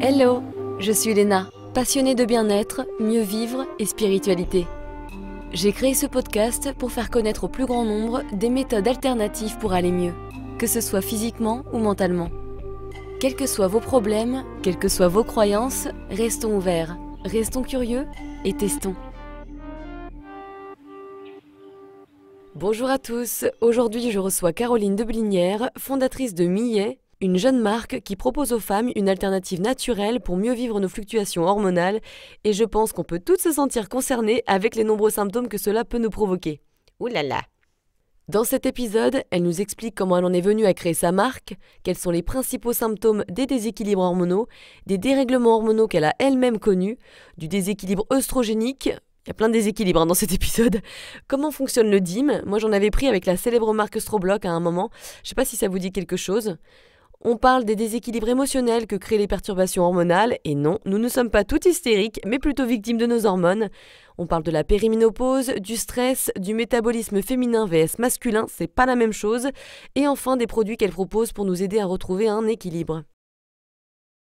Hello, je suis Léna, passionnée de bien-être, mieux vivre et spiritualité. J'ai créé ce podcast pour faire connaître au plus grand nombre des méthodes alternatives pour aller mieux, que ce soit physiquement ou mentalement. Quels que soient vos problèmes, quelles que soient vos croyances, restons ouverts, restons curieux et testons. Bonjour à tous, aujourd'hui je reçois Caroline Deblinière, fondatrice de Millet, une jeune marque qui propose aux femmes une alternative naturelle pour mieux vivre nos fluctuations hormonales et je pense qu'on peut toutes se sentir concernées avec les nombreux symptômes que cela peut nous provoquer. Ouh là là! Dans cet épisode, elle nous explique comment elle en est venue à créer sa marque, quels sont les principaux symptômes des déséquilibres hormonaux, des dérèglements hormonaux qu'elle a elle-même connus, du déséquilibre œstrogénique. Il y a plein de déséquilibres dans cet épisode. Comment fonctionne le DIM? Moi j'en avais pris avec la célèbre marque Stroblock à un moment. Je sais pas si ça vous dit quelque chose. On parle des déséquilibres émotionnels que créent les perturbations hormonales, et non, nous ne sommes pas toutes hystériques, mais plutôt victimes de nos hormones. On parle de la périménopause, du stress, du métabolisme féminin vs masculin, c'est pas la même chose, et enfin des produits qu'elle propose pour nous aider à retrouver un équilibre.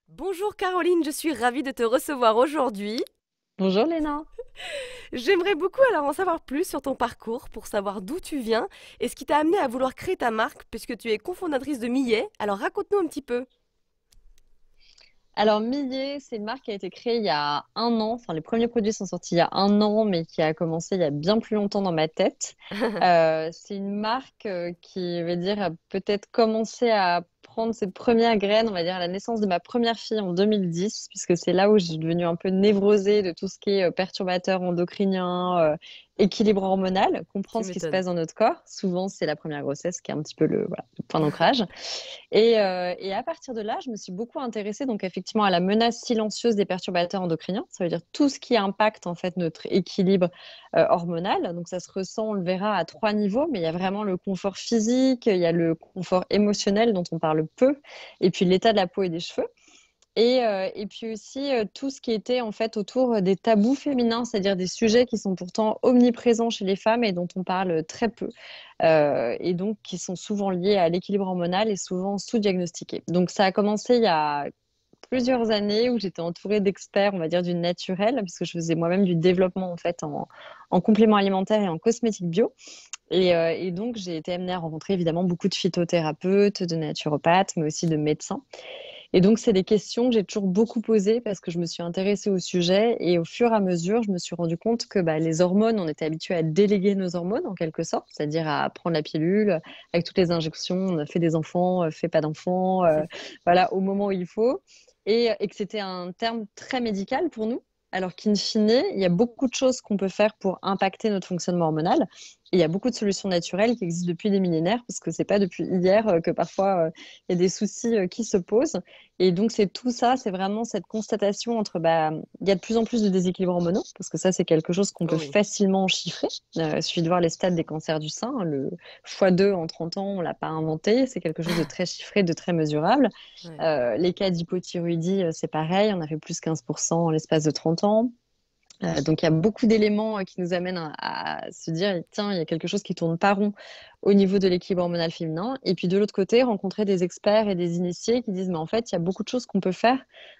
Bonjour Caroline, je suis ravie de te recevoir aujourd'hui. Bonjour Léna. J'aimerais beaucoup alors en savoir plus sur ton parcours pour savoir d'où tu viens et ce qui t'a amené à vouloir créer ta marque puisque tu es cofondatrice de Millet. Alors raconte-nous un petit peu. Alors Millet, c'est une marque qui a été créée il y a un an. Enfin, les premiers produits sont sortis il y a un an, mais qui a commencé il y a bien plus longtemps dans ma tête. C'est une marque qui, veut dire, a peut-être commencé à prendre ses premières graines, on va dire, à la naissance de ma première fille en 2010, puisque c'est là où j'ai devenu un peu névrosée de tout ce qui est perturbateur endocrinien, équilibre hormonal, Tu comprendre ce qui se m'étonnes. passe dans notre corps. Souvent, c'est la première grossesse qui est un petit peu le point d'ancrage. Et à partir de là, je me suis beaucoup intéressée donc effectivement à la menace silencieuse des perturbateurs endocriniens. Ça veut dire tout ce qui impacte en fait notre équilibre hormonal. Donc ça se ressent, on le verra à trois niveaux, mais il y a vraiment le confort physique, il y a le confort émotionnel dont on parle peu, et puis l'état de la peau et des cheveux. Et puis aussi tout ce qui était en fait autour des tabous féminins, c'est-à-dire des sujets qui sont pourtant omniprésents chez les femmes et dont on parle très peu, et donc qui sont souvent liés à l'équilibre hormonal et souvent sous-diagnostiqués. Donc ça a commencé il y a plusieurs années où j'étais entourée d'experts, on va dire du naturel, puisque je faisais moi-même du développement en fait en compléments alimentaires et en cosmétiques bio. Et donc j'ai été amenée à rencontrer évidemment beaucoup de phytothérapeutes, de naturopathes, mais aussi de médecins. Et donc, c'est des questions que j'ai toujours beaucoup posées parce que je me suis intéressée au sujet et au fur et à mesure, je me suis rendu compte que les hormones, on était habitué à déléguer nos hormones en quelque sorte, c'est-à-dire à prendre la pilule avec toutes les injections, on a fait des enfants, fait pas d'enfants, voilà, au moment où il faut. Et que c'était un terme très médical pour nous, alors qu'in fine, il y a beaucoup de choses qu'on peut faire pour impacter notre fonctionnement hormonal. Et il y a beaucoup de solutions naturelles qui existent depuis des millénaires, parce que c'est pas depuis hier que parfois il y a des soucis qui se posent. Et donc, c'est tout ça, c'est vraiment cette constatation entre, il y a de plus en plus de déséquilibres hormonaux, parce que ça, c'est quelque chose qu'on Oh peut oui. facilement chiffrer. Il suffit de voir les stades des cancers du sein, hein, le x2 en 30 ans, on l'a pas inventé, c'est quelque chose de très chiffré, de très mesurable. Ouais. Les cas d'hypothyroïdie, c'est pareil, on a fait plus 15% en l'espace de 30 ans. Donc il y a beaucoup d'éléments qui nous amènent à se dire, tiens, il y a quelque chose qui tourne pas rond au niveau de l'équilibre hormonal féminin. Et puis de l'autre côté, rencontrer des experts et des initiés qui disent, mais en fait, il y a beaucoup de choses qu'on peut faire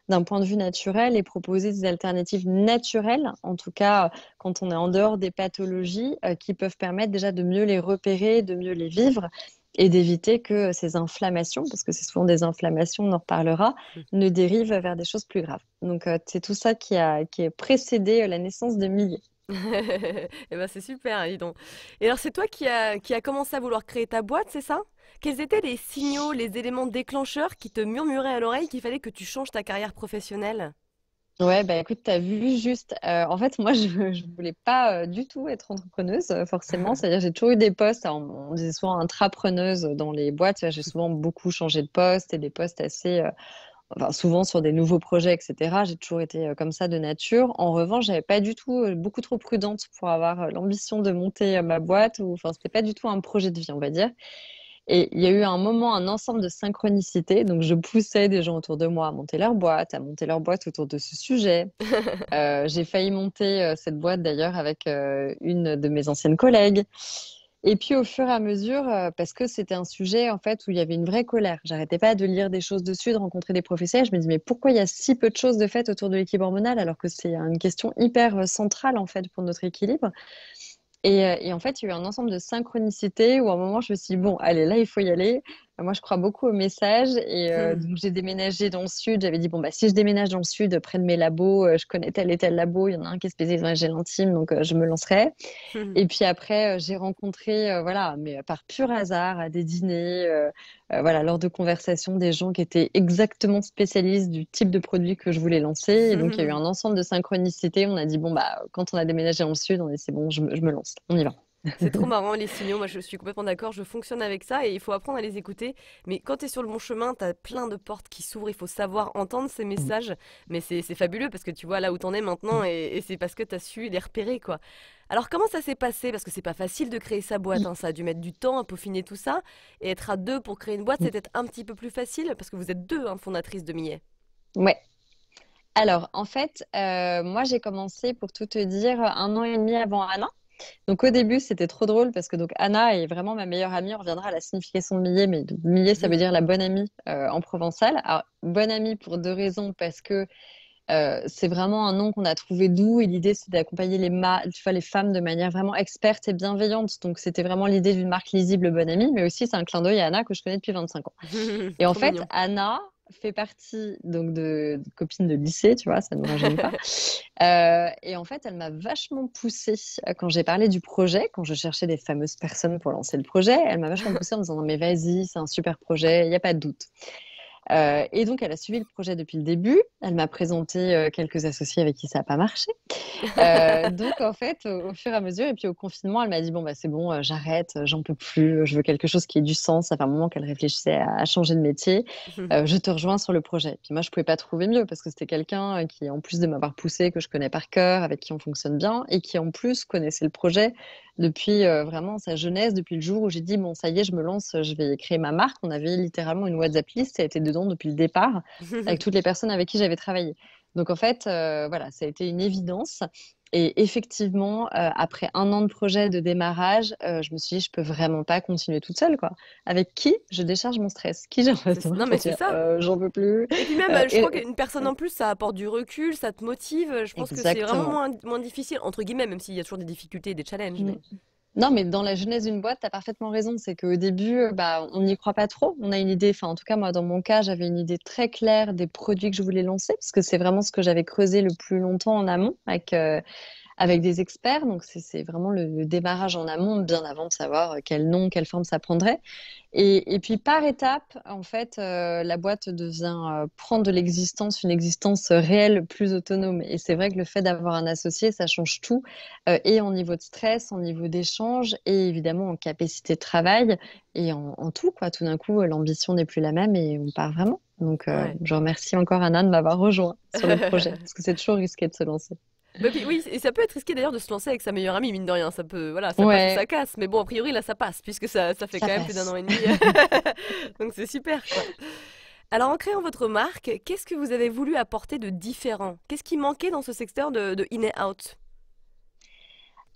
d'un point de vue naturel et proposer des alternatives naturelles, en tout cas quand on est en dehors des pathologies, qui peuvent permettre déjà de mieux les repérer, de mieux les vivre et d'éviter que ces inflammations, parce que c'est souvent des inflammations, on en reparlera, ne dérivent vers des choses plus graves. Donc, c'est tout ça qui a précédé la naissance de Millet. Eh ben c'est super, dis donc. Et alors c'est toi qui a commencé à vouloir créer ta boîte, c'est ça? Quels étaient les signaux, les éléments déclencheurs qui te murmuraient à l'oreille qu'il fallait que tu changes ta carrière professionnelle? Ouais, écoute, tu as vu juste. En fait, moi, je voulais pas du tout être entrepreneuse, forcément. C'est-à-dire, j'ai toujours eu des postes. Alors, on disait souvent intrapreneuse dans les boîtes. J'ai souvent beaucoup changé de poste et des postes assez. Enfin, souvent sur des nouveaux projets, etc. J'ai toujours été comme ça de nature. En revanche, j'avais pas du tout, beaucoup trop prudente pour avoir l'ambition de monter ma boîte. Enfin, c'était pas du tout un projet de vie, on va dire. Et il y a eu un moment, un ensemble de synchronicité. Donc, je poussais des gens autour de moi à monter leur boîte autour de ce sujet. J'ai failli monter cette boîte d'ailleurs avec une de mes anciennes collègues. Et puis au fur et à mesure, parce que c'était un sujet en fait où il y avait une vraie colère. J'arrêtais pas de lire des choses dessus, de rencontrer des professionnels. Je me dis mais pourquoi il y a si peu de choses de fait autour de l'équilibre hormonal alors que c'est une question hyper centrale en fait pour notre équilibre. Et en fait, il y a eu un ensemble de synchronicités où à un moment, je me suis dit, bon, allez, là, il faut y aller. Moi, je crois beaucoup aux messages. Et donc, j'ai déménagé dans le sud. J'avais dit, bon, bah, si je déménage dans le sud, près de mes labos, je connais tel et tel labo. Il y en a un qui est spécialisé dans les gels intimes, donc je me lancerai. Et puis après, j'ai rencontré, voilà, mais par pur hasard, à des dîners, voilà, lors de conversations, des gens qui étaient exactement spécialistes du type de produit que je voulais lancer. Et donc, il y a eu un ensemble de synchronicités. On a dit, bon, bah, quand on a déménagé dans le sud, on a dit, c'est bon, je me lance, on y va. C'est trop marrant les signaux, moi je suis complètement d'accord, je fonctionne avec ça et il faut apprendre à les écouter. Mais quand tu es sur le bon chemin, tu as plein de portes qui s'ouvrent, il faut savoir entendre ces messages. Mais c'est fabuleux parce que tu vois là où t'en es maintenant et c'est parce que tu as su les repérer quoi. Alors comment ça s'est passé? Parce que c'est pas facile de créer sa boîte, hein. Ça a dû mettre du temps à peaufiner tout ça. Et être à deux pour créer une boîte, c'est peut-être un petit peu plus facile parce que vous êtes deux hein, fondatrices de Millet. Ouais. Alors, en fait, moi, j'ai commencé, pour tout te dire, 1 an et demi avant Anna. Donc au début, c'était trop drôle parce que donc Anna est vraiment ma meilleure amie. On reviendra à la signification de millet, mais millet, ça veut dire la bonne amie en provençal. Alors, bonne amie pour deux raisons, parce que c'est vraiment un nom qu'on a trouvé doux et l'idée, c'est d'accompagner tu vois, les femmes de manière vraiment experte et bienveillante. Donc c'était vraiment l'idée d'une marque lisible, bonne amie, mais aussi c'est un clin d'œil à Anna que je connais depuis 25 ans. Et en Trop fait, mignon. Anna fait partie donc de copines de lycée, tu vois, ça ne nous rajeunit pas. Et en fait, elle m'a vachement poussée quand j'ai parlé du projet, quand je cherchais des fameuses personnes pour lancer le projet. Elle m'a vachement poussée en me disant non mais vas-y, c'est un super projet, il n'y a pas de doute. Et donc, elle a suivi le projet depuis le début. Elle m'a présenté quelques associés avec qui ça n'a pas marché. Donc, en fait, au fur et à mesure, et puis au confinement, elle m'a dit, bon, bah, c'est bon, j'arrête, j'en peux plus, je veux quelque chose qui ait du sens. Ça fait un moment qu'elle réfléchissait à changer de métier. Je te rejoins sur le projet. Puis moi, je pouvais pas trouver mieux parce que c'était quelqu'un qui, en plus de m'avoir poussé, que je connais par cœur, avec qui on fonctionne bien, et qui, en plus, connaissait le projet depuis vraiment sa jeunesse, depuis le jour où j'ai dit, bon, ça y est, je me lance, je vais créer ma marque. On avait littéralement une WhatsApp list, ça a été dedans depuis le départ, avec toutes les personnes avec qui j'avais travaillé. Donc en fait, voilà, ça a été une évidence. Et effectivement, après 1 an de projet de démarrage, je me suis dit, je peux vraiment pas continuer toute seule, quoi. Avec qui je décharge mon stress? Qui j'ai en face de moi Non pour mais c'est dire, ça. j'en peux plus. Et puis même, je crois Et... qu'une personne en plus, ça apporte du recul, ça te motive. Je pense que c'est vraiment Exactement. moins difficile, entre guillemets, même s'il y a toujours des difficultés et des challenges. Mm. Mais... Non, mais dans la jeunesse d'une boîte, tu as parfaitement raison. C'est qu'au début, bah, on n'y croit pas trop. On a une idée, enfin, en tout cas, moi, dans mon cas, j'avais une idée très claire des produits que je voulais lancer, parce que c'est vraiment ce que j'avais creusé le plus longtemps en amont avec des experts. Donc, c'est vraiment le démarrage en amont, bien avant de savoir quel nom, quelle forme ça prendrait. Et puis, par étape, en fait, la boîte devient prendre de l'existence, une existence réelle, plus autonome. Et c'est vrai que le fait d'avoir un associé, ça change tout, et en niveau de stress, en niveau d'échange, et évidemment en capacité de travail, et en tout, quoi. Tout d'un coup, l'ambition n'est plus la même et on part vraiment. Donc, Ouais. je remercie encore Anna de m'avoir rejoint sur le projet, parce que c'est toujours risqué de se lancer. Bah, puis, oui, et ça peut être risqué d'ailleurs de se lancer avec sa meilleure amie, mine de rien. Ça peut, voilà, ça passe ou ça Ouais, casse. Mais bon, a priori, là, ça passe, puisque ça fait ça quand même plus d'un an passe. et demi. Donc c'est super, quoi. Alors, en créant votre marque, qu'est-ce que vous avez voulu apporter de différent? Qu'est-ce qui manquait dans ce secteur de in et out?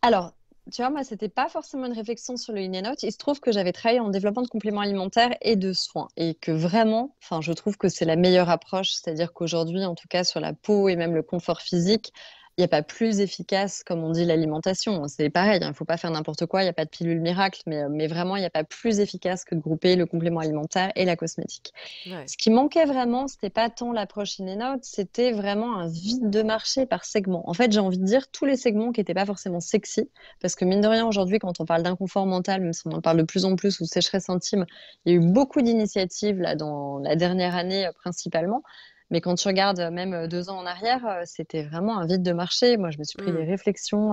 Alors, tu vois, moi, c'était pas forcément une réflexion sur le in and out. Il se trouve que j'avais travaillé en développement de compléments alimentaires et de soins. Et que vraiment, enfin, je trouve que c'est la meilleure approche. C'est-à-dire qu'aujourd'hui, en tout cas, sur la peau et même le confort physique, il n'y a pas plus efficace, comme on dit, l'alimentation. C'est pareil, il ne faut pas faire n'importe quoi, il n'y a pas de pilule miracle, mais vraiment, il n'y a pas plus efficace que de grouper le complément alimentaire et la cosmétique. Ouais. Ce qui manquait vraiment, c'était pas tant l'approche in and out, c'était vraiment un vide de marché par segment. En fait, j'ai envie de dire tous les segments qui n'étaient pas forcément sexy, parce que mine de rien, aujourd'hui, quand on parle d'inconfort mental, même si on en parle de plus en plus, ou de sécheresse intime, il y a eu beaucoup d'initiatives là dans la dernière année principalement. Mais quand tu regardes même 2 ans en arrière, c'était vraiment un vide de marché. Moi, je me suis pris des Hmm. réflexions,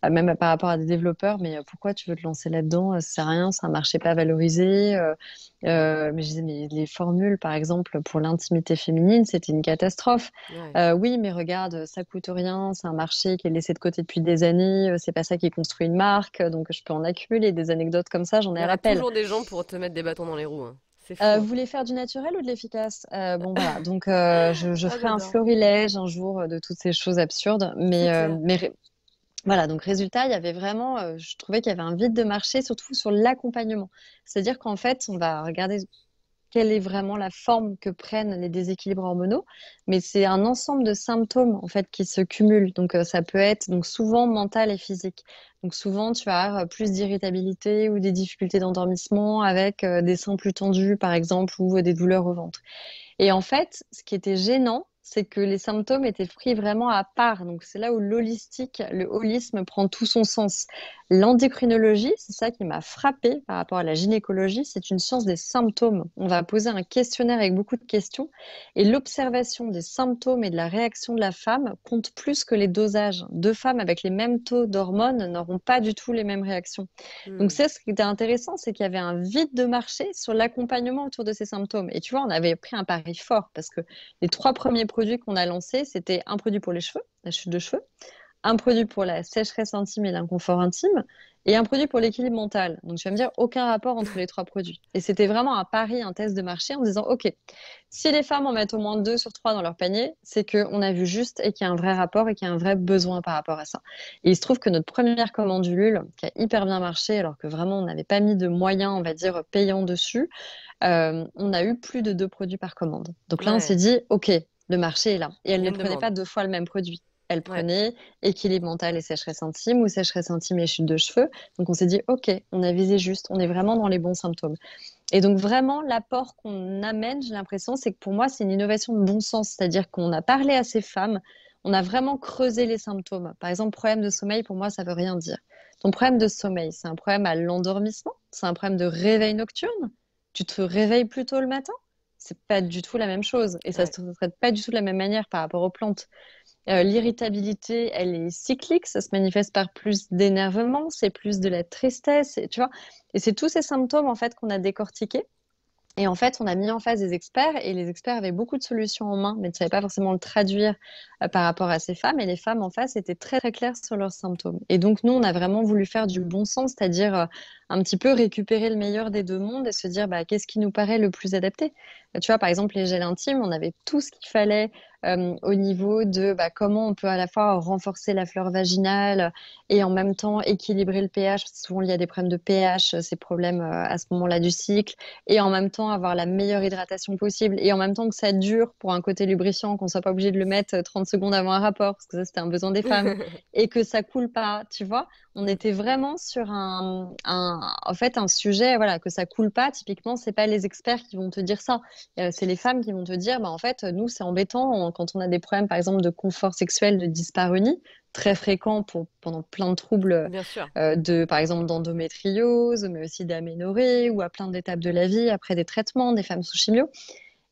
même par rapport à des développeurs, mais pourquoi tu veux te lancer là-dedans? Ça sert à rien, c'est un marché pas valorisé. Mais je disais, mais les formules, par exemple, pour l'intimité féminine, c'était une catastrophe. Ouais. Oui, mais regarde, ça coûte rien, c'est un marché qui est laissé de côté depuis des années, c'est pas ça qui construit une marque, donc je peux en accumuler des anecdotes comme ça, j'en Il ai y à aura rappel. toujours des gens pour te mettre des bâtons dans les roues, hein. C'est fou, Vous hein. voulez faire du naturel ou de l'efficace? Bon, voilà, donc je Ah, ferai un j'adore. florilège un jour de toutes ces choses absurdes, C'est clair. Voilà, donc résultat, il y avait vraiment, je trouvais qu'il y avait un vide de marché, surtout sur l'accompagnement. C'est-à-dire qu'en fait, on va regarder quelle est vraiment la forme que prennent les déséquilibres hormonaux, mais c'est un ensemble de symptômes en fait qui se cumulent. Donc ça peut être donc souvent mental et physique. Donc souvent tu vas avoir plus d'irritabilité ou des difficultés d'endormissement avec des seins plus tendus par exemple ou des douleurs au ventre. Et en fait, ce qui était gênant, c'est que les symptômes étaient pris vraiment à part. Donc, c'est là où l'holistique, le holisme prend tout son sens. L'endocrinologie, c'est ça qui m'a frappée par rapport à la gynécologie, c'est une science des symptômes. On va poser un questionnaire avec beaucoup de questions et l'observation des symptômes et de la réaction de la femme compte plus que les dosages. Deux femmes avec les mêmes taux d'hormones n'auront pas du tout les mêmes réactions. Donc, Hmm. c'est ce qui était intéressant, c'est qu'il y avait un vide de marché sur l'accompagnement autour de ces symptômes. Et tu vois, on avait pris un pari fort parce que les 3 premiers produits qu'on a lancés, c'était un produit pour les cheveux, la chute de cheveux, un produit pour la sécheresse intime et l'inconfort intime, et un produit pour l'équilibre mental. Donc, tu vas me dire, aucun rapport entre les 3 produits. Et c'était vraiment un pari, un test de marché en disant, OK, si les femmes en mettent au moins 2 sur 3 dans leur panier, c'est qu'on a vu juste et qu'il y a un vrai rapport et qu'il y a un vrai besoin par rapport à ça. Et il se trouve que notre première commande Ulule, qui a hyper bien marché, alors que vraiment on n'avait pas mis de moyens, on va dire, payants dessus, on a eu plus de 2 produits par commande. Donc là, on s'est Ouais, dit, OK, le marché est là. Et elle il y a ne une prenait pas demande. 2 fois le même produit. Elle Ouais. prenait équilibre mental et sécheresse intime ou sécheresse intime et chute de cheveux. Donc on s'est dit, OK, on a visé juste, on est vraiment dans les bons symptômes. Et donc vraiment, l'apport qu'on amène, j'ai l'impression, c'est que pour moi, c'est une innovation de bon sens. C'est-à-dire qu'on a parlé à ces femmes, on a vraiment creusé les symptômes. Par exemple, problème de sommeil, pour moi, ça veut rien dire. Ton problème de sommeil, c'est un problème à l'endormissement, c'est un problème de réveil nocturne. Tu te réveilles plus tôt le matin. C'est pas du tout la même chose. Et ça Ouais. se traite pas du tout de la même manière par rapport aux plantes. L'irritabilité, elle est cyclique, ça se manifeste par plus d'énervement, c'est plus de la tristesse, tu vois. Et c'est tous ces symptômes en fait qu'on a décortiqués. Et en fait, on a mis en face des experts et les experts avaient beaucoup de solutions en main, mais ne savaient pas forcément le traduire par rapport à ces femmes. Et les femmes en face étaient très, très claires sur leurs symptômes. Et donc, nous, on a vraiment voulu faire du bon sens, c'est-à-dire un petit peu récupérer le meilleur des deux mondes et se dire bah, qu'est-ce qui nous paraît le plus adapté. Tu vois, par exemple, les gels intimes, on avait tout ce qu'il fallait au niveau de bah, comment on peut à la fois renforcer la flore vaginale et en même temps équilibrer le pH, parce que souvent il y a des problèmes de pH, ces problèmes à ce moment-là du cycle et en même temps avoir la meilleure hydratation possible et en même temps que ça dure pour un côté lubrifiant, qu'on soit pas obligé de le mettre 30 secondes avant un rapport, parce que ça c'était un besoin des femmes, et que ça coule pas, tu vois. On Mm. était vraiment sur en fait, un sujet, voilà, que ça coule pas. Typiquement, c'est pas les experts qui vont te dire ça. C'est les femmes qui vont te dire, bah, en fait, nous, c'est embêtant quand on a des problèmes, par exemple, de confort sexuel, de dyspareunie, très fréquent pendant plein de troubles Bien sûr. par exemple, d'endométriose, mais aussi d'aménorrhée ou à plein d'étapes de la vie, après des traitements, des femmes sous chimio.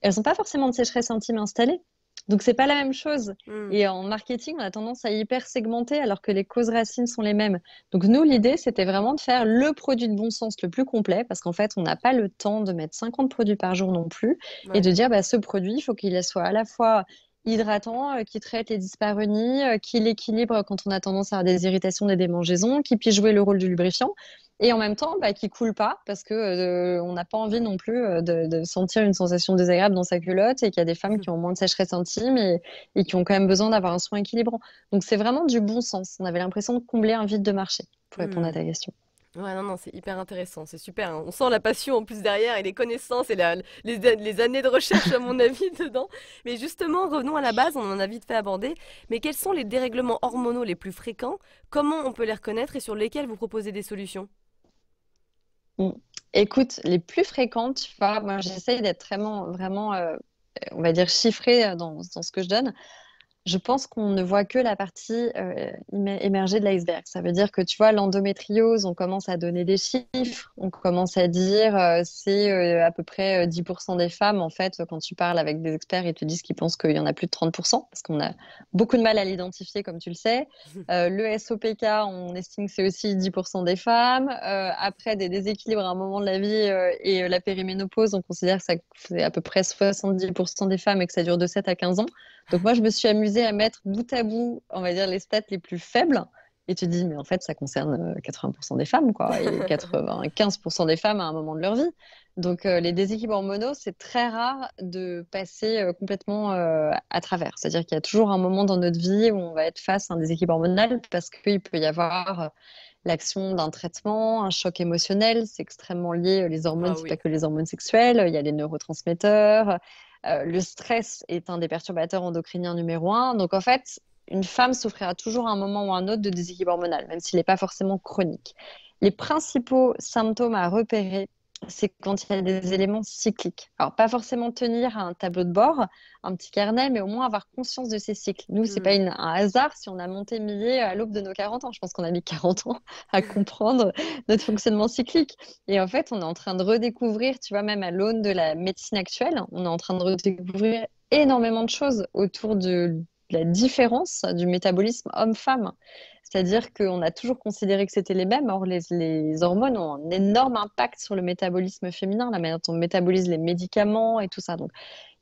Elles n'ont pas forcément de sécheresse intime installée. Donc, c'est pas la même chose. Mm. Et en marketing, on a tendance à hyper segmenter alors que les causes racines sont les mêmes. Donc, nous, l'idée, c'était vraiment de faire le produit de bon sens le plus complet parce qu'en fait, on n'a pas le temps de mettre 50 produits par jour non plus et Ouais. de dire, bah, ce produit, il faut qu'il soit à la fois hydratant, qui traite les dyspareunies, qui l'équilibre quand on a tendance à avoir des irritations, des démangeaisons, qui puisse jouer le rôle du lubrifiant et en même temps bah, qui coule pas parce que on n'a pas envie non plus de sentir une sensation désagréable dans sa culotte et qu'il y a des femmes qui ont moins de sécheresse intime et qui ont quand même besoin d'avoir un soin équilibrant. Donc c'est vraiment du bon sens. On avait l'impression de combler un vide de marché pour répondre à Mm. ta question. Ouais, non, non, c'est hyper intéressant, c'est super, hein. On sent la passion en plus derrière et les connaissances et les années de recherche, à mon avis, dedans. Mais justement, revenons à la base, on en a vite fait aborder. Mais quels sont les dérèglements hormonaux les plus fréquents? Comment on peut les reconnaître et sur lesquels vous proposez des solutions? Mm. Écoute, les plus fréquentes, tu vois, moi j'essaye d'être vraiment, vraiment, on va dire chiffrée dans ce que je donne. Je pense qu'on ne voit que la partie émergée de l'iceberg. Ça veut dire que, tu vois, l'endométriose, on commence à donner des chiffres, on commence à dire c'est à peu près 10% des femmes, en fait, quand tu parles avec des experts, ils te disent qu'ils pensent qu'il y en a plus de 30%, parce qu'on a beaucoup de mal à l'identifier, comme tu le sais. Le SOPK, on estime que c'est aussi 10% des femmes. Après, des déséquilibres à un moment de la vie la périménopause, on considère que ça c'est à peu près 70% des femmes et que ça dure de 7 à 15 ans. Donc moi, je me suis amusée à mettre bout à bout, on va dire, les stats les plus faibles. Et tu te dis, mais en fait, ça concerne 80% des femmes, quoi, et 95% des femmes à un moment de leur vie. Donc, les déséquilibres hormonaux, c'est très rare de passer complètement à travers. C'est-à-dire qu'il y a toujours un moment dans notre vie où on va être face à un déséquilibre hormonal parce qu'il peut y avoir l'action d'un traitement, un choc émotionnel. C'est extrêmement lié. Les hormones, Ah c'est pas oui. que les hormones sexuelles. Il y a les neurotransmetteurs. Le stress est un des perturbateurs endocriniens numéro un. Donc, en fait, une femme souffrira toujours à un moment ou à un autre de déséquilibre hormonal, même s'il n'est pas forcément chronique. Les principaux symptômes à repérer, c'est quand il y a des éléments cycliques. Alors, pas forcément tenir un tableau de bord, un petit carnet, mais au moins avoir conscience de ces cycles. Nous, c'est pas Hmm. un hasard si on a monté Millet à l'aube de nos 40 ans. Je pense qu'on a mis 40 ans à comprendre notre fonctionnement cyclique. Et en fait, on est en train de redécouvrir, tu vois, même à l'aune de la médecine actuelle, on est en train de redécouvrir énormément de choses autour de la différence du métabolisme homme-femme. C'est-à-dire qu'on a toujours considéré que c'était les mêmes. Or, les hormones ont un énorme impact sur le métabolisme féminin, la manière dont on métabolise les médicaments et tout ça. Donc,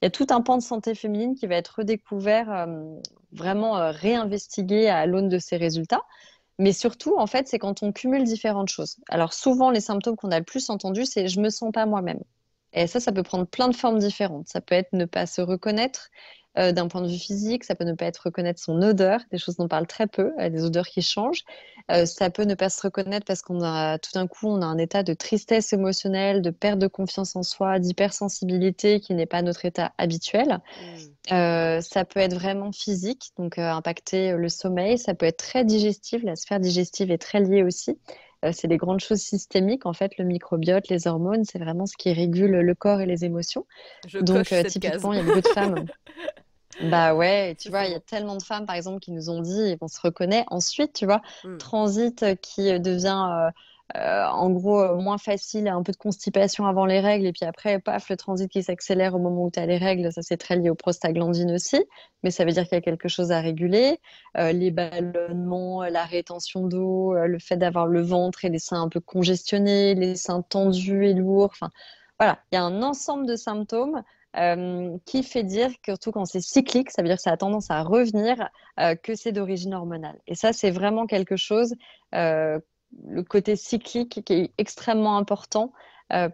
il y a tout un pan de santé féminine qui va être redécouvert, vraiment réinvestigué à l'aune de ces résultats. Mais surtout, en fait, c'est quand on cumule différentes choses. Alors, souvent, les symptômes qu'on a le plus entendus, c'est je me sens pas moi-même. Et ça peut prendre plein de formes différentes. Ça peut être ne pas se reconnaître d'un point de vue physique, ça peut ne pas être reconnaître son odeur, des choses dont on parle très peu, des odeurs qui changent. Ça peut ne pas se reconnaître parce qu'on a tout d'un coup, on a un état de tristesse émotionnelle, de perte de confiance en soi, d'hypersensibilité qui n'est pas notre état habituel. Hmm. Ça peut être vraiment physique, donc impacter le sommeil. Ça peut être très digestif. La sphère digestive est très liée aussi. C'est des grandes choses systémiques. En fait, le microbiote, les hormones, c'est vraiment ce qui régule le corps et les émotions. Je Donc, coche cette case. typiquement, il y a beaucoup de femmes. Bah ouais, et tu C'est vois, il y a bon. tellement de femmes, par exemple, qui nous ont dit, et on se reconnaît ensuite, tu vois, Hmm. transit qui devient en gros moins facile, un peu de constipation avant les règles, et puis après, paf, le transit qui s'accélère au moment où tu as les règles, ça c'est très lié aux prostaglandines aussi, mais ça veut dire qu'il y a quelque chose à réguler. Les ballonnements, la rétention d'eau, le fait d'avoir le ventre et les seins un peu congestionnés, les seins tendus et lourds, enfin voilà, il y a un ensemble de symptômes qui fait dire que, surtout quand c'est cyclique, ça veut dire que ça a tendance à revenir, que c'est d'origine hormonale. Et ça, c'est vraiment quelque chose, euh, le côté cyclique qui est extrêmement important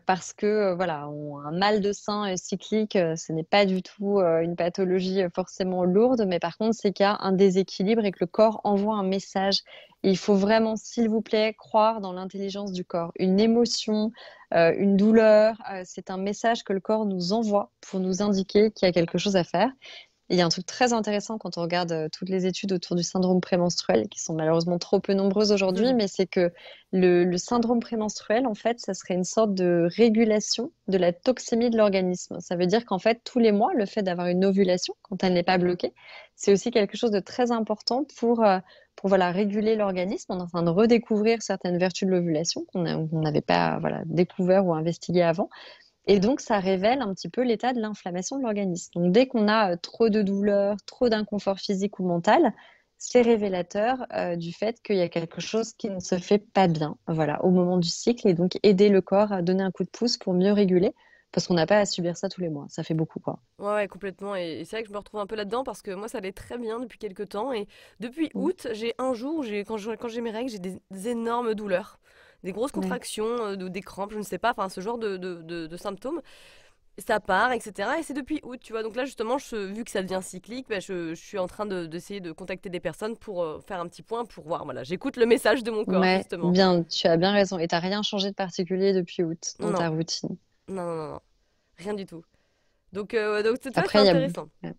parce que voilà, un mal de sein cyclique, ce n'est pas du tout une pathologie forcément lourde, mais par contre, c'est qu'il y a un déséquilibre et que le corps envoie un message. Et il faut vraiment, s'il vous plaît, croire dans l'intelligence du corps. Une émotion, une douleur, c'est un message que le corps nous envoie pour nous indiquer qu'il y a quelque chose à faire. Et il y a un truc très intéressant quand on regarde toutes les études autour du syndrome prémenstruel, qui sont malheureusement trop peu nombreuses aujourd'hui, mais c'est que le syndrome prémenstruel, en fait, ça serait une sorte de régulation de la toxémie de l'organisme. Ça veut dire qu'en fait, tous les mois, le fait d'avoir une ovulation, quand elle n'est pas bloquée, c'est aussi quelque chose de très important pour voilà, réguler l'organisme. On est en train de redécouvrir certaines vertus de l'ovulation qu'on n'avait pas voilà, découvert ou investigué avant. Et donc, ça révèle un petit peu l'état de l'inflammation de l'organisme. Donc, dès qu'on a trop de douleur, trop d'inconfort physique ou mental, c'est révélateur du fait qu'il y a quelque chose qui ne se fait pas bien, voilà, au moment du cycle. Et donc, aider le corps à donner un coup de pouce pour mieux réguler, parce qu'on n'a pas à subir ça tous les mois. Ça fait beaucoup, quoi. Ouais, ouais, complètement. Et c'est vrai que je me retrouve un peu là-dedans parce que moi, ça allait très bien depuis quelques temps. Et depuis Mm. août, j'ai un jour, où quand j'ai mes règles, j'ai des énormes douleurs. Des grosses Ouais. contractions, des crampes, je ne sais pas, enfin ce genre de symptômes. Ça part, etc. Et c'est depuis août, tu vois. Donc là, justement, vu que ça devient cyclique, bah, je suis en train d'essayer de contacter des personnes pour faire un petit point, pour voir. Voilà, j'écoute le message de mon corps, Ouais, justement. bien, tu as bien raison. Et t'as rien changé de particulier depuis août dans Non, ta routine. non, non, non, non. Rien du tout. Donc tu vois, c'est Après, il y a... intéressant. ouais.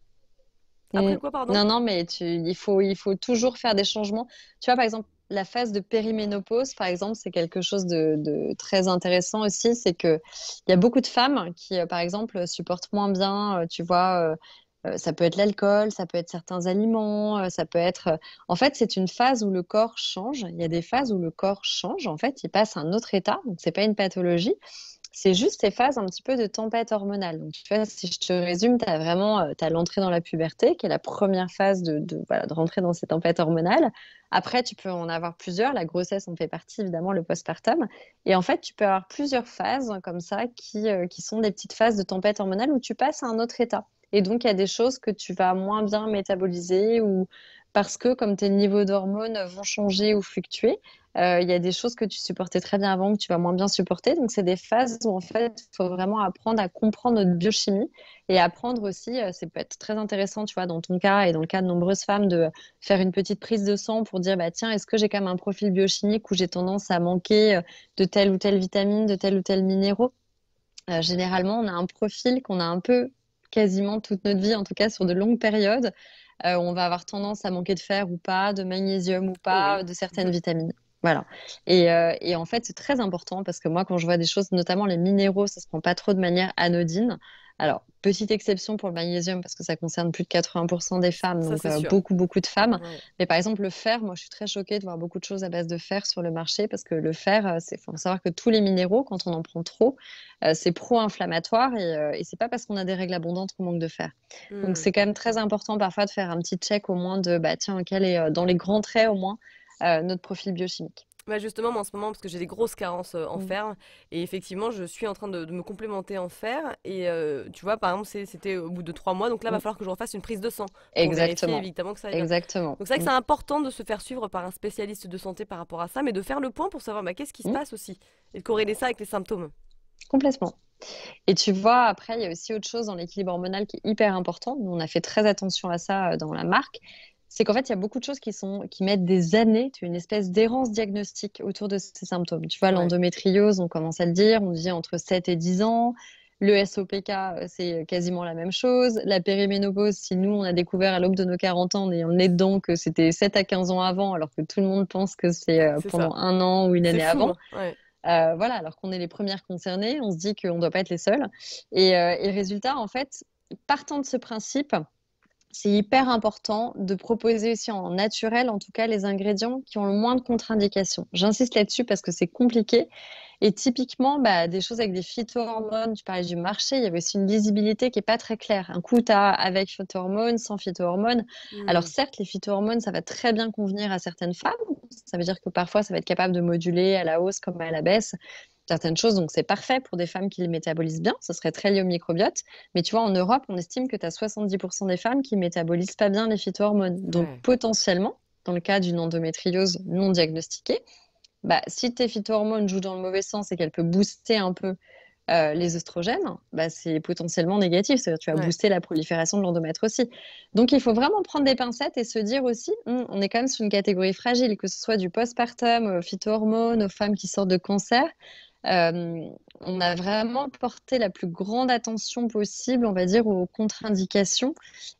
Après Mm. quoi, pardon? Non, non, mais il faut toujours faire des changements. Tu vois, par exemple, la phase de périménopause, par exemple, c'est quelque chose de très intéressant aussi. C'est que il y a beaucoup de femmes qui, par exemple, supportent moins bien, tu vois, ça peut être l'alcool, ça peut être certains aliments, ça peut être. En fait, c'est une phase où le corps change. Il y a des phases où le corps change. En fait, il passe à un autre état. Donc, c'est pas une pathologie. C'est juste ces phases un petit peu de tempête hormonale. Donc, tu vois, si je te résume, tu as vraiment t'as l'entrée dans la puberté, qui est la première phase voilà, de rentrer dans ces tempêtes hormonales. Après, tu peux en avoir plusieurs. La grossesse en fait partie, évidemment, le postpartum. Et en fait, tu peux avoir plusieurs phases comme ça qui sont des petites phases de tempête hormonale où tu passes à un autre état. Et donc, il y a des choses que tu vas moins bien métaboliser ou parce que, comme tes niveaux d'hormones vont changer ou fluctuer, Il y a des choses que tu supportais très bien avant que tu vas moins bien supporter. Donc, c'est des phases où, en fait, il faut vraiment apprendre à comprendre notre biochimie et apprendre aussi, ça peut être très intéressant, tu vois, dans ton cas et dans le cas de nombreuses femmes, de faire une petite prise de sang pour dire, bah, tiens, est-ce que j'ai quand même un profil biochimique où j'ai tendance à manquer de telle ou telle vitamine, de tel ou tel minéraux? Généralement, on a un profil qu'on a un peu quasiment toute notre vie, en tout cas sur de longues périodes. On va avoir tendance à manquer de fer ou pas, de magnésium ou Oh pas, oui. de certaines vitamines. Voilà. Et en fait, c'est très important parce que moi, quand je vois des choses, notamment les minéraux, ça se prend pas trop de manière anodine. Alors, petite exception pour le magnésium parce que ça concerne plus de 80% des femmes, Ça, donc c'est sûr. beaucoup, beaucoup de femmes. Ouais. Mais par exemple, le fer, moi, je suis très choquée de voir beaucoup de choses à base de fer sur le marché parce que le fer, faut savoir que tous les minéraux, quand on en prend trop, c'est pro-inflammatoire et c'est pas parce qu'on a des règles abondantes qu'on manque de fer. Donc, Hmm. c'est quand même très important parfois de faire un petit check au moins de, bah, tiens, quel est, dans les grands traits au moins, notre profil biochimique. Bah justement, moi, en ce moment, parce que j'ai des grosses carences en Mm. fer, et effectivement, je suis en train de me complémenter en fer. Et tu vois, par exemple, c'était au bout de 3 mois, donc là, va Mm. falloir que je refasse une prise de sang pour vérifier Exactement. évidemment que ça aille bien. Exactement. Donc c'est vrai que Mm. c'est important de se faire suivre par un spécialiste de santé par rapport à ça, mais de faire le point pour savoir bah, qu'est-ce qui se Mm. passe aussi, et de corréler ça avec les symptômes. Complètement. Et tu vois, après, il y a aussi autre chose dans l'équilibre hormonal qui est hyper important. Nous, on a fait très attention à ça dans la marque. C'est qu'en fait, il y a beaucoup de choses qui mettent des années, tu as une espèce d'errance diagnostique autour de ces symptômes. Tu vois, Ouais, l'endométriose, on commence à le dire, on dit entre 7 et 10 ans. Le SOPK, c'est quasiment la même chose. La périménopause, si nous, on a découvert à l'aube de nos 40 ans, en ayant le nez dedans, que c'était 7 à 15 ans avant, alors que tout le monde pense que c'est c'est ça. pendant un an ou une C'est année fou, avant. hein. Ouais. Voilà, alors qu'on est les premières concernées, on se dit qu'on ne doit pas être les seuls. Et résultat, en fait, partant de ce principe, c'est hyper important de proposer aussi en naturel, en tout cas, les ingrédients qui ont le moins de contre-indications. J'insiste là-dessus parce que c'est compliqué. Et typiquement, bah, des choses avec des phytohormones, tu parlais du marché, il y avait aussi une lisibilité qui n'est pas très claire. Un coup, tu as avec phytohormones, sans phytohormones. Alors Hmm. certes, les phytohormones, ça va très bien convenir à certaines femmes. Ça veut dire que parfois, ça va être capable de moduler à la hausse comme à la baisse certaines choses. Donc c'est parfait pour des femmes qui les métabolisent bien. Ce serait très lié au microbiote. Mais tu vois, en Europe, on estime que tu as 70% des femmes qui métabolisent pas bien les phytohormones. Donc Ouais. potentiellement, dans le cas d'une endométriose non diagnostiquée, bah, si tes phytohormones jouent dans le mauvais sens et qu'elles peuvent booster un peu les oestrogènes, bah, c'est potentiellement négatif. C'est-à-dire que tu vas Ouais. booster la prolifération de l'endomètre aussi. Donc il faut vraiment prendre des pincettes et se dire aussi, on est quand même sur une catégorie fragile, que ce soit du postpartum, aux phytohormones, aux femmes qui sortent de cancer. Euh, on a vraiment porté la plus grande attention possible, on va dire, aux contre-indications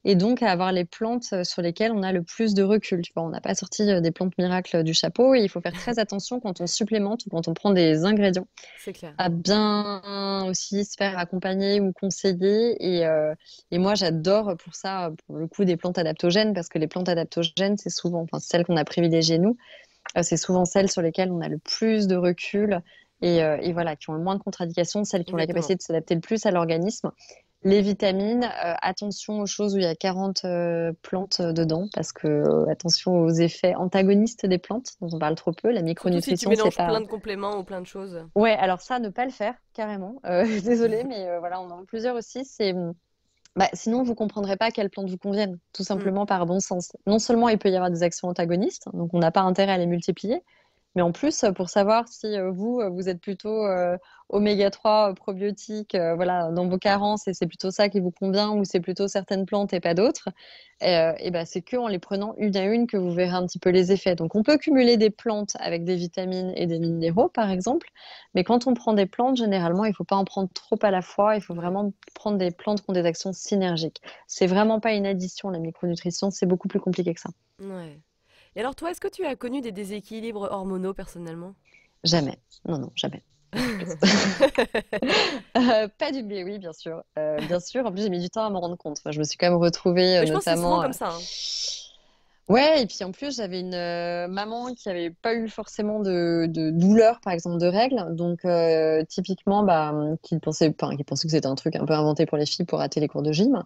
et donc à avoir les plantes sur lesquelles on a le plus de recul. Tu vois, on n'a pas sorti des plantes miracles du chapeau et il faut faire très attention quand on supplémente ou quand on prend des ingrédients C'est clair. à bien aussi se faire accompagner ou conseiller. Et moi, j'adore pour ça, pour le coup, des plantes adaptogènes parce que les plantes adaptogènes, c'est souvent, enfin, celles qu'on a privilégiées nous, c'est souvent celles sur lesquelles on a le plus de recul et voilà, qui ont le moins de contre-indications, celles qui ont la Exactement. capacité de s'adapter le plus à l'organisme. Les vitamines, attention aux choses où il y a 40 plantes dedans, parce que attention aux effets antagonistes des plantes, dont on parle trop peu. La Surtout si tu micronutrition, c'est mélanges pas. plein de compléments ou plein de choses. Ouais, alors ça, ne pas le faire, carrément. Désolée, mais voilà, on en a plusieurs aussi. Bah, sinon, vous comprendrez pas quelles plantes vous conviennent, tout Hmm. simplement par bon sens. Non seulement il peut y avoir des actions antagonistes, donc on n'a pas intérêt à les multiplier, mais en plus, pour savoir si vous êtes plutôt oméga 3 probiotiques voilà, dans vos carences et c'est plutôt ça qui vous convient ou c'est plutôt certaines plantes et pas d'autres, et ben, c'est que en les prenant une à une que vous verrez un petit peu les effets. Donc, on peut cumuler des plantes avec des vitamines et des minéraux, par exemple, mais quand on prend des plantes, généralement, il ne faut pas en prendre trop à la fois. Il faut Ouais. vraiment prendre des plantes qui ont des actions synergiques. C'est vraiment pas une addition, la micronutrition, c'est beaucoup plus compliqué que ça. Ouais. Et alors toi, est-ce que tu as connu des déséquilibres hormonaux personnellement? Jamais. Non, non, jamais. Non, je plaisante. Pas du blé, oui, bien sûr. Bien sûr, en plus, j'ai mis du temps à me rendre compte. Enfin, je me suis quand même retrouvée, Mais je pense que c'est souvent notamment. comme ça, hein. Ouais, et puis en plus, j'avais une maman qui avait pas eu forcément de douleur, par exemple, de règles. Donc, typiquement, bah, qui pensait que c'était un truc un peu inventé pour les filles pour rater les cours de gym.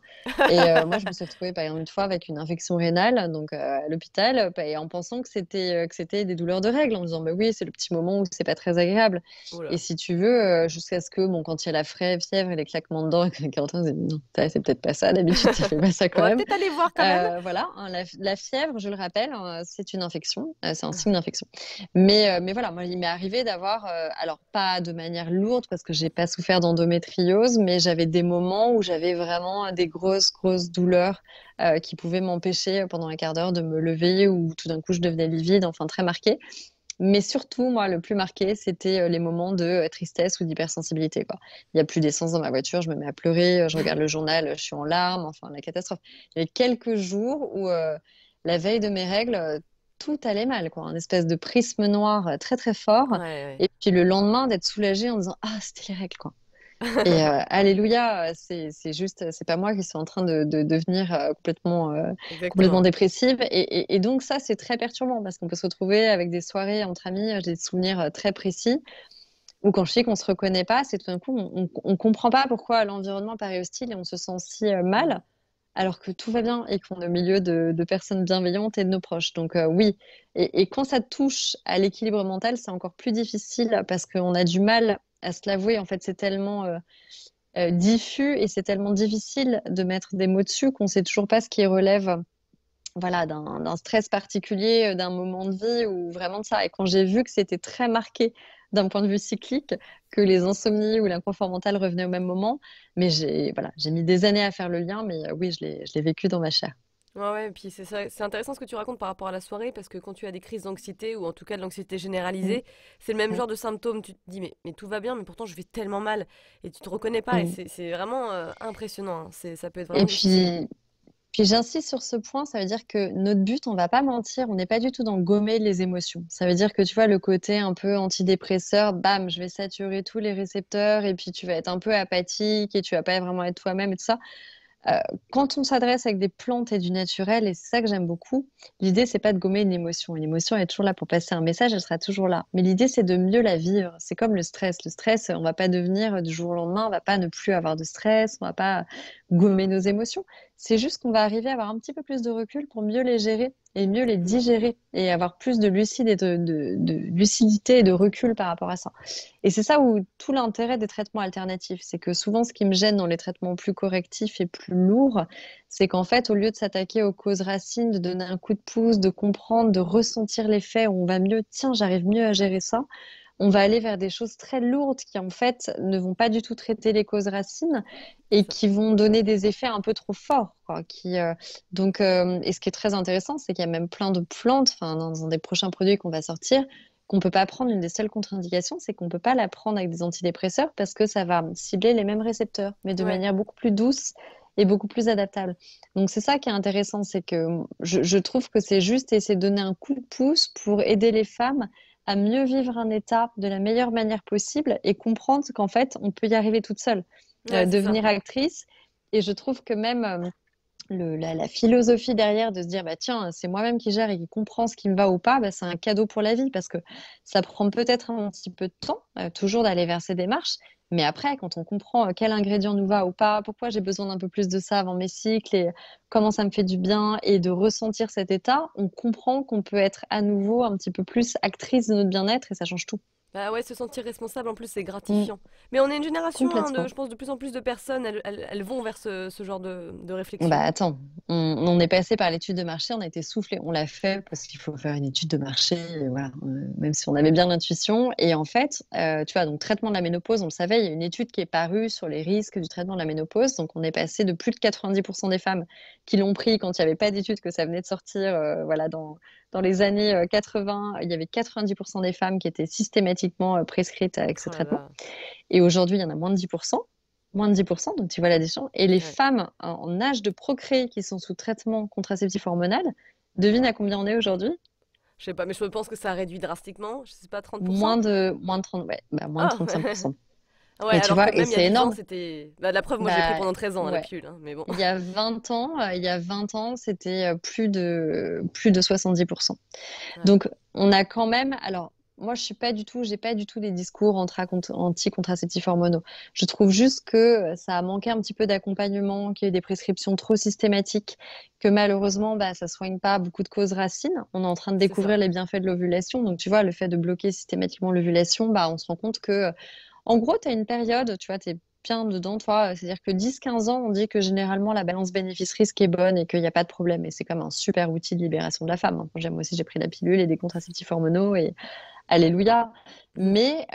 Et moi, je me suis retrouvée, par exemple, une fois avec une infection rénale, donc à l'hôpital, et en pensant que c'était des douleurs de règles, en me disant, bah oui, c'est le petit moment où c'est pas très agréable. Oh Et là. si tu veux, jusqu'à ce que, bon, quand il y a la fièvre et les claquements de dents, et que 40 ans, je dis, non, c'est peut-être pas ça, d'habitude, ça fait pas ça On quand va même. peut-être aller voir quand même. Voilà, hein, la fièvre, fièvre, je le rappelle, hein, c'est une infection, c'est un signe d'infection. Mais voilà, moi, il m'est arrivé d'avoir, alors pas de manière lourde parce que j'ai pas souffert d'endométriose, mais j'avais des moments où j'avais vraiment des grosses, grosses douleurs qui pouvaient m'empêcher pendant un quart d'heure de me lever ou tout d'un coup je devenais livide, enfin très marquée. Mais surtout, moi, le plus marqué, c'était les moments de tristesse ou d'hypersensibilité, quoi. Il n'y a plus d'essence dans ma voiture, je me mets à pleurer, je regarde le journal, je suis en larmes, enfin, la catastrophe. Il y a quelques jours où, la veille de mes règles, tout allait mal, quoi. Un espèce de prisme noir très, très fort. Ouais, ouais. Et puis le lendemain, d'être soulagée en disant, ah, c'était les règles, quoi. Et alléluia, c'est juste, c'est pas moi qui suis en train de devenir complètement Exactement. dépressive. Et donc ça, c'est très perturbant parce qu'on peut se retrouver avec des soirées entre amis, j'ai des souvenirs très précis, où quand je sais qu'on se reconnaît pas, c'est tout d'un coup, on comprend pas pourquoi l'environnement paraît hostile et on se sent si Mm. mal, alors que tout va bien et qu'on est au milieu de personnes bienveillantes et de nos proches. Donc oui, et quand ça touche à l'équilibre mental, c'est encore plus difficile parce qu'on a du mal à se l'avouer. En fait, c'est tellement diffus et c'est tellement difficile de mettre des mots dessus qu'on sait toujours pas ce qui relève, voilà, d'un stress particulier, d'un moment de vie ou vraiment de ça. Et quand j'ai vu que c'était très marqué d'un point de vue cyclique, que les insomnies ou l'inconfort mental revenaient au même moment, mais j'ai mis des années à faire le lien, mais oui, je l'ai vécu dans ma chair. Ouais, ouais, et puis c'est ça, c'est intéressant ce que tu racontes par rapport à la soirée, parce que quand tu as des crises d'anxiété, ou en tout cas de l'anxiété Mm, généralisée, c'est le même mm, genre de symptômes. Tu te dis, mais tout va bien, mais pourtant je vais tellement mal, et tu te reconnais pas, et mm. c'est vraiment impressionnant, hein. Ça peut être Et vraiment difficile. puis j'insiste sur ce point, ça veut dire que notre but, on va pas mentir, on n'est pas du tout dans gommer les émotions. Ça veut dire que tu vois le côté un peu antidépresseur, bam, je vais saturer tous les récepteurs et puis tu vas être un peu apathique et tu vas pas vraiment être toi-même et tout ça. Euh, Quand on s'adresse avec des plantes et du naturel, et c'est ça que j'aime beaucoup, l'idée, c'est pas de gommer une émotion. Une émotion est toujours là pour passer un message, elle sera toujours là. Mais l'idée, c'est de mieux la vivre. C'est comme le stress. Le stress, on va pas devenir du jour au lendemain, on va pas ne plus avoir de stress, on va pas gommer nos émotions. C'est juste qu'on va arriver à avoir un petit peu plus de recul pour mieux les gérer et mieux les Mm. digérer et avoir plus de de lucidité et de recul par rapport à ça. Et c'est ça où tout l'intérêt des traitements alternatifs, c'est que souvent ce qui me gêne dans les traitements plus correctifs et plus lourds, c'est qu'en fait, au lieu de s'attaquer aux causes racines, de donner un coup de pouce, de comprendre, de ressentir l'effet, où on va mieux, tiens, j'arrive mieux à gérer ça, on va aller vers des choses très lourdes qui en fait ne vont pas du tout traiter les causes racines C'est et ça. qui vont donner des effets un peu trop forts, quoi, et ce qui est très intéressant, c'est qu'il y a même plein de plantes, enfin, dans des prochains produits qu'on va sortir, qu'on peut pas prendre. Une des seules contre-indications, c'est qu'on peut pas la prendre avec des antidépresseurs parce que ça va cibler les mêmes récepteurs, mais de Ouais. manière beaucoup plus douce et beaucoup plus adaptable. Donc c'est ça qui est intéressant, c'est que je trouve que c'est juste et c'est donner un coup de pouce pour aider les femmes à mieux vivre un état de la meilleure manière possible et comprendre qu'en fait, on peut y arriver toute seule. Ouais, c'est ça. Devenir actrice. Et je trouve que même la philosophie derrière de se dire, bah, tiens, c'est moi-même qui gère et qui comprend ce qui me va ou pas, bah, c'est un cadeau pour la vie parce que ça prend peut-être un petit peu de temps, toujours d'aller vers ces démarches. Mais après, quand on comprend quel ingrédient nous va ou pas, pourquoi j'ai besoin d'un peu plus de ça avant mes cycles et comment ça me fait du bien et de ressentir cet état, on comprend qu'on peut être à nouveau un petit peu plus actrice de notre bien-être et ça change tout. Bah ouais, se sentir responsable en plus, c'est Mm, gratifiant. Mais on est une génération, hein, complètement. je pense, de plus en plus de personnes, elles vont vers ce genre de Bah réflexion. attends, on est passé par l'étude de marché, on a été soufflé, on l'a fait parce qu'il faut faire une étude de marché, et voilà, même si on avait bien l'intuition. Et en fait, tu vois, donc traitement de la ménopause, on le savait, il y a une étude qui est parue sur les risques du traitement de la ménopause. Donc on est passé de plus de 90% des femmes qui l'ont pris quand il n'y avait pas d'étude, que ça venait de sortir, voilà, dans les années 80, il y avait 90% des femmes qui étaient systématiquement prescrites avec ce Oh là traitement. là. Et aujourd'hui, il y en a moins de 10%. Moins de 10%, donc tu vois la différence. Et les Ouais. femmes en âge de procréer qui sont sous traitement contraceptif hormonal, devine à combien on est aujourd'hui? Je sais pas, mais je pense que ça réduit drastiquement. Je sais pas, 30%? Moins de 30, ouais, bah, moins de Ah! 35%. Ah ouais, Et tu alors que vois, et même il y a c'est 10 ans, énorme. c'était. Bah, la preuve, moi je l'ai pris Bah, pendant 13 ans, la ouais. pilule, hein, mais bon. Il y a 20 ans, c'était plus de 70%. Ouais. Donc, on a quand même, alors, moi, j'ai pas du tout des discours anti-contraceptifs hormonaux. Je trouve juste que ça a manqué un petit peu d'accompagnement, qu'il y a eu des prescriptions trop systématiques, que malheureusement, bah, ça soigne pas beaucoup de causes racines. On est en train de C'est ça. découvrir les bienfaits de l'ovulation. Donc, tu vois, le fait de bloquer systématiquement l'ovulation, bah, on se rend compte que, en gros, tu as une période, tu vois, bien dedans, toi. C'est-à-dire que 10-15 ans, on dit que généralement la balance bénéfice-risque est bonne et qu'il n'y a pas de problème. Et c'est comme un super outil de libération de la femme, hein. Moi aussi, j'ai pris la pilule et des contraceptifs hormonaux et alléluia. Mm. Mais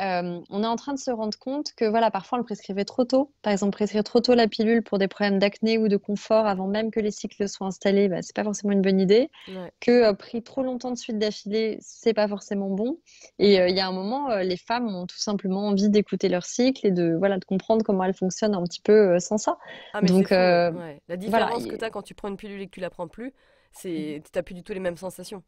on est en train de se rendre compte que voilà, parfois on le prescrivait trop tôt. Par exemple, prescrire trop tôt la pilule pour des problèmes d'acné ou de confort avant même que les cycles soient installés, bah, c'est pas forcément une bonne idée. Ouais. Que pris trop longtemps de suite d'affilée, c'est pas forcément bon. Et il y a un moment, les femmes ont tout simplement envie d'écouter leur cycle et de voilà de comprendre comment elles fonctionnent un petit peu sans ça. Ah, mais c'est Donc fou, ouais. Ouais. La voilà, différence que tu as quand tu prends une pilule et que tu la prends plus, c'est t'as plus du tout les mêmes sensations.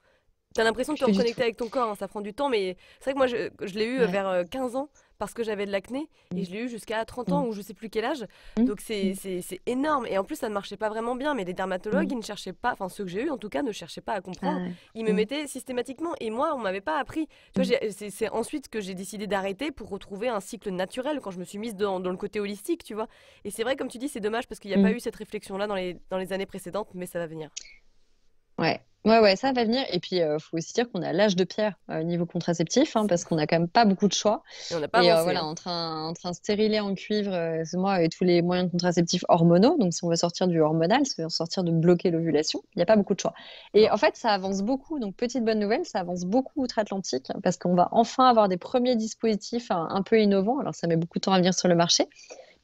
T'as l'impression de te plus du reconnecter tout. avec ton corps, hein, ça prend du temps, mais c'est vrai que moi, je l'ai eu Ouais. vers 15 ans parce que j'avais de l'acné et Mm, je l'ai eu jusqu'à 30 ans mm, ou je sais plus quel âge. mm, Donc mm, c'est énorme. Et en plus, ça ne marchait pas vraiment bien, mais les dermatologues, mm. ils ne cherchaient pas, enfin ceux que j'ai eu en tout cas, ne cherchaient pas à Ah, comprendre. ouais. Ils me Mm, mettaient systématiquement et moi, on m'avait pas appris. Tu vois, mm, c'est ensuite que j'ai décidé d'arrêter pour retrouver un cycle naturel quand je me suis mise dans le côté holistique, tu vois. Et c'est vrai, comme tu dis, c'est dommage parce qu'il n'y a pas mm. eu cette réflexion-là dans les années précédentes, mais ça va venir. Ouais. Ouais, ça va venir. Et puis, il faut aussi dire qu'on a l'âge de pierre niveau contraceptif, hein, parce qu'on n'a quand même pas beaucoup de choix. Et on n'a pas Et avancé, voilà, hein. entre un stérilet en cuivre, c'est moi, et tous les moyens contraceptifs hormonaux, donc si on veut sortir du hormonal, si on veut sortir de bloquer l'ovulation, il n'y a pas beaucoup de choix. Et Non. en fait, ça avance beaucoup. Donc, petite bonne nouvelle, ça avance beaucoup outre-Atlantique, parce qu'on va enfin avoir des premiers dispositifs un peu innovants. Alors, ça met beaucoup de temps à venir sur le marché,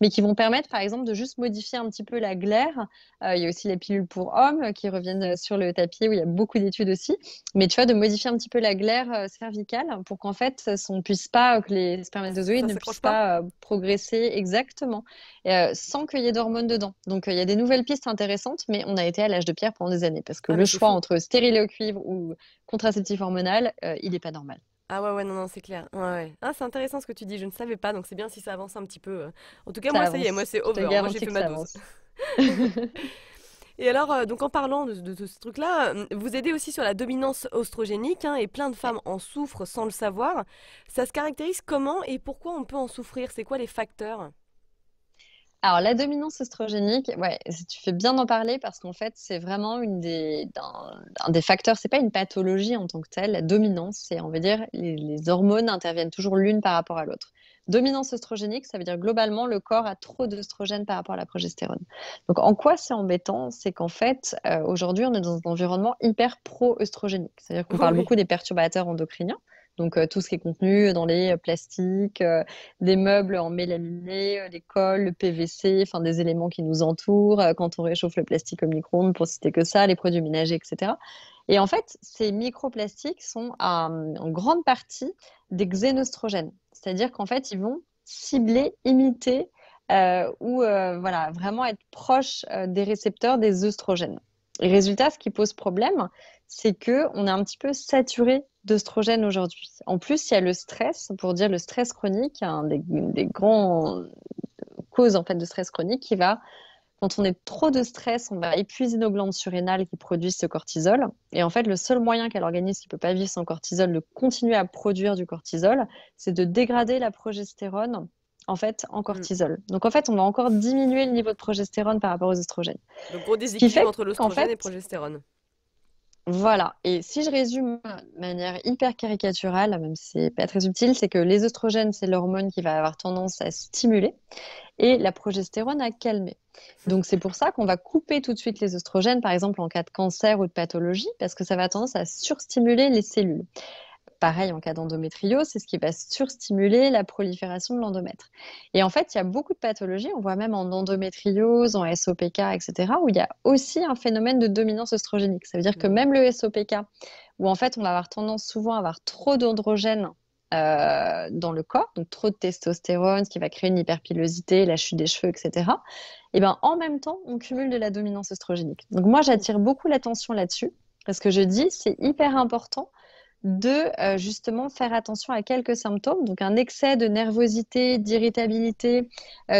mais qui vont permettre, par exemple, de juste modifier un petit peu la glaire. Il y a aussi les pilules pour hommes qui reviennent sur le tapis, où il y a beaucoup d'études aussi. Mais tu vois, de modifier un petit peu la glaire cervicale pour qu'en fait, on puisse pas, que les spermatozoïdes Ça ne s'accroche puissent pas? pas progresser exactement, sans qu'il y ait d'hormones dedans. Donc, il y a des nouvelles pistes intéressantes, mais on a été à l'âge de pierre pendant des années parce que Ah, le mais c'est choix fou. entre stérilet au cuivre ou contraceptif hormonal, il n'est pas normal. Ah ouais, ouais, non, non, c'est clair. Ouais, ouais. Ah, c'est intéressant ce que tu dis, je ne savais pas, donc c'est bien si ça avance un petit peu. En tout cas, Ça moi, ça y est, moi, avance. c'est Je te over. Moi, j'ai garantis fait que ma ça dose. avance. Et alors, donc en parlant de ce truc-là, vous aidez aussi sur la dominance oestrogénique, hein, et plein de femmes en souffrent sans le savoir. Ça se caractérise comment et pourquoi on peut en souffrir? C'est quoi les facteurs? Alors, la dominance oestrogénique, ouais, tu fais bien d'en parler parce qu'en fait, c'est vraiment un des facteurs. C'est pas une pathologie en tant que telle. La dominance, c'est, on va dire, les hormones interviennent toujours l'une par rapport à l'autre. Dominance oestrogénique, ça veut dire globalement, le corps a trop d'œstrogène par rapport à la progestérone. Donc, en quoi c'est embêtant? C'est qu'en fait, aujourd'hui, on est dans un environnement hyper pro-œstrogénique. C'est-à-dire qu'on parle Oui. beaucoup des perturbateurs endocriniens. Donc, tout ce qui est contenu dans les plastiques, des meubles en mélaminé, les colles, le PVC, enfin des éléments qui nous entourent, quand on réchauffe le plastique au micro-ondes, pour citer que ça, les produits ménagers, etc. Et en fait, ces microplastiques sont en grande partie des xénostrogènes. C'est-à-dire qu'en fait, ils vont cibler, imiter ou voilà, vraiment être proches des récepteurs des œstrogènes. Et résultat, ce qui pose problème, c'est que on est un petit peu saturé d'œstrogènes aujourd'hui. En plus, il y a le stress, pour dire le stress chronique, un des grands causes en fait de stress chronique qui va, quand on est trop de stress, on va épuiser nos glandes surrénales qui produisent ce cortisol. Et en fait, le seul moyen qu'a l'organisme qui peut pas vivre sans cortisol de continuer à produire du cortisol, c'est de dégrader la progestérone en fait en Hmm. cortisol. Donc en fait, on va encore diminuer le niveau de progestérone par rapport aux oestrogènes. Donc, gros Ce qui déséquilibre fait entre qu'en l'oestrogène et le fait, progestérone. voilà. Et si je résume de manière hyper caricaturale, même si c'est pas très subtil, c'est que les oestrogènes, c'est l'hormone qui va avoir tendance à stimuler et la progestérone à calmer. Donc c'est pour ça qu'on va couper tout de suite les oestrogènes, par exemple en cas de cancer ou de pathologie, parce que ça va avoir tendance à surstimuler les cellules. Pareil en cas d'endométriose, c'est ce qui va surstimuler la prolifération de l'endomètre. Et en fait, il y a beaucoup de pathologies, on voit même en endométriose, en SOPK, etc., où il y a aussi un phénomène de dominance oestrogénique. Ça veut dire que Hmm. même le SOPK, où en fait on va avoir tendance souvent à avoir trop d'androgènes dans le corps, donc trop de testostérone, ce qui va créer une hyperpilosité, la chute des cheveux, etc. Et ben en même temps, on cumule de la dominance oestrogénique. Donc moi, Ouh. j'attire beaucoup l'attention là-dessus, parce que je dis, c'est hyper important de justement faire attention à quelques symptômes, donc un excès de nervosité, d'irritabilité,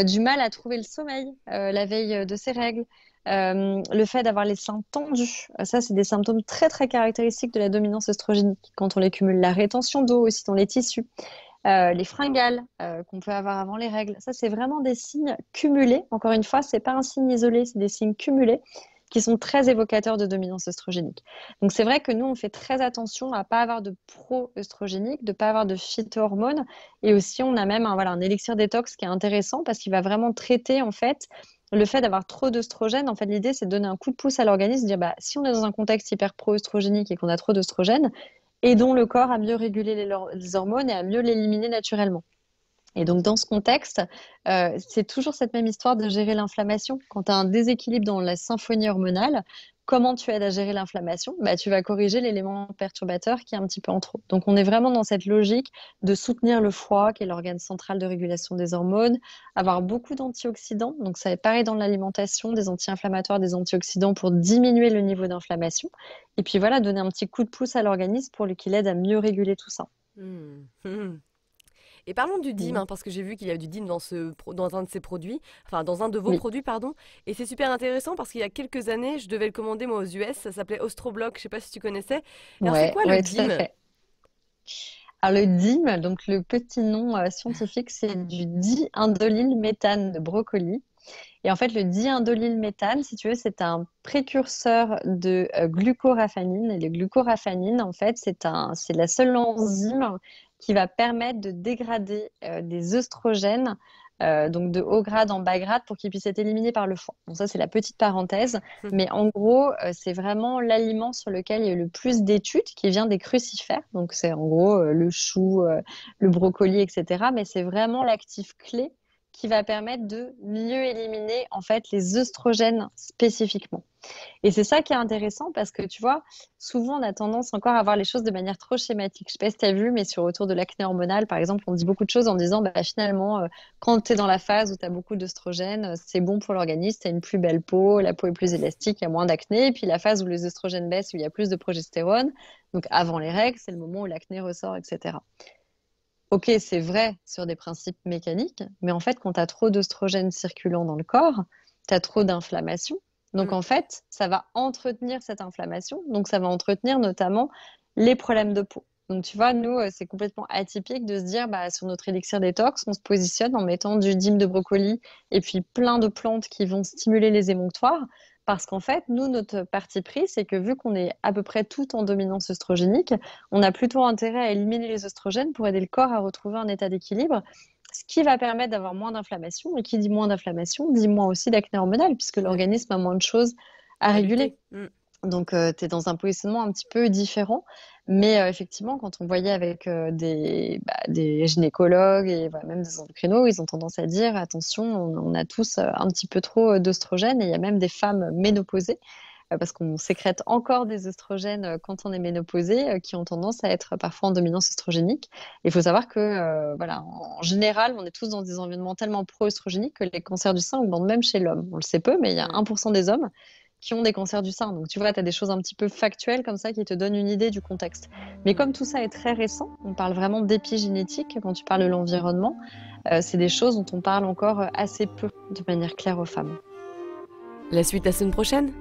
du mal à trouver le sommeil la veille de ses règles, le fait d'avoir les seins tendus. Ça, c'est des symptômes très très caractéristiques de la dominance oestrogénique. Quand on les cumule, la rétention d'eau aussi dans les tissus, les fringales qu'on peut avoir avant les règles. Ça, c'est vraiment des signes cumulés. Encore une fois, c'est pas un signe isolé, c'est des signes cumulés qui sont très évocateurs de dominance œstrogénique. Donc c'est vrai que nous, on fait très attention à ne pas avoir de pro-œstrogénique, de ne pas avoir de phytohormones. Et aussi, on a même un élixir détox qui est intéressant parce qu'il va vraiment traiter en fait le fait d'avoir trop d'œstrogène. En fait, l'idée, c'est de donner un coup de pouce à l'organisme, de dire bah, si on est dans un contexte hyper pro-œstrogénique et qu'on a trop d'œstrogène, aidons le corps à mieux réguler les hormones et à mieux l'éliminer naturellement. Et donc, dans ce contexte, c'est toujours cette même histoire de gérer l'inflammation. Quand tu as un déséquilibre dans la symphonie hormonale, comment tu aides à gérer l'inflammation? Bah, tu vas corriger l'élément perturbateur qui est un petit peu en trop. Donc, on est vraiment dans cette logique de soutenir le foie, qui est l'organe central de régulation des hormones, avoir beaucoup d'antioxydants. Donc, ça est pareil dans l'alimentation, des anti-inflammatoires, des antioxydants pour diminuer le niveau d'inflammation. Et puis voilà, donner un petit coup de pouce à l'organisme pour qu'il aide à mieux réguler tout ça. Et parlons du DIM, Mmh. parce que j'ai vu qu'il y a du DIM dans un de ces produits, enfin dans un de vos Oui. produits, pardon. Et c'est super intéressant parce qu'il y a quelques années, je devais le commander moi aux US, ça s'appelait Ostroblock, je sais pas si tu connaissais. Alors c'est Ouais, quoi le ouais, tout à DIM? fait. Alors le DIM, donc le petit nom scientifique, c'est du diindolylméthane de brocoli. Et en fait, le diindolylméthane, si tu veux, c'est un précurseur de glucoraphanine. Et le glucoraphanine, en fait, c'est la seule enzyme qui va permettre de dégrader des œstrogènes, donc de haut grade en bas grade, pour qu'ils puissent être éliminés par le foie. Donc ça, c'est la petite parenthèse. Mais en gros, c'est vraiment l'aliment sur lequel il y a le plus d'études, qui vient des crucifères. Donc c'est en gros le chou, le brocoli, etc. Mais c'est vraiment l'actif clé qui va permettre de mieux éliminer en fait les œstrogènes spécifiquement. Et c'est ça qui est intéressant parce que tu vois, souvent on a tendance encore à voir les choses de manière trop schématique. Je sais pas si tu as vu, mais autour de l'acné hormonal, par exemple, on dit beaucoup de choses en disant bah, finalement, quand tu es dans la phase où tu as beaucoup d'œstrogènes, c'est bon pour l'organisme, tu as une plus belle peau, la peau est plus élastique, il y a moins d'acné. Et puis la phase où les œstrogènes baissent, où il y a plus de progestérone, donc avant les règles, c'est le moment où l'acné ressort, etc. Ok, c'est vrai sur des principes mécaniques, mais en fait, quand tu as trop d'oestrogènes circulant dans le corps, tu as trop d'inflammation. Donc Mm. en fait, ça va entretenir cette inflammation. Donc ça va entretenir notamment les problèmes de peau. Donc tu vois, nous, c'est complètement atypique de se dire, bah, sur notre élixir détox, on se positionne en mettant du dîme de brocoli et puis plein de plantes qui vont stimuler les émonctoires. Parce qu'en fait, nous, notre parti pris, c'est que vu qu'on est à peu près tout en dominance œstrogénique, on a plutôt intérêt à éliminer les œstrogènes pour aider le corps à retrouver un état d'équilibre, ce qui va permettre d'avoir moins d'inflammation. Et qui dit moins d'inflammation, dit moins aussi d'acné hormonal, puisque Ouais, l'organisme a moins de choses à à réguler. lutter. Mm. Donc, tu es dans un positionnement un petit peu différent. Mais effectivement, quand on voyait avec des gynécologues et voilà, même des endocrinos, ils ont tendance à dire, attention, on a tous un petit peu trop d'œstrogènes. Et il y a même des femmes ménopausées, parce qu'on sécrète encore des œstrogènes quand on est ménopausé, qui ont tendance à être parfois en dominance œstrogénique. Il faut savoir que, voilà, en général, on est tous dans des environnements tellement pro-œstrogéniques que les cancers du sein augmentent même chez l'homme. On le sait peu, mais il y a Mm. 1% des hommes qui ont des cancers du sein. Donc tu vois, tu as des choses un petit peu factuelles comme ça qui te donnent une idée du contexte. Mais Mm. comme tout ça est très récent, on parle vraiment d'épigénétique quand tu parles de l'environnement, c'est des choses dont on parle encore assez peu de manière claire aux femmes. La suite la semaine prochaine?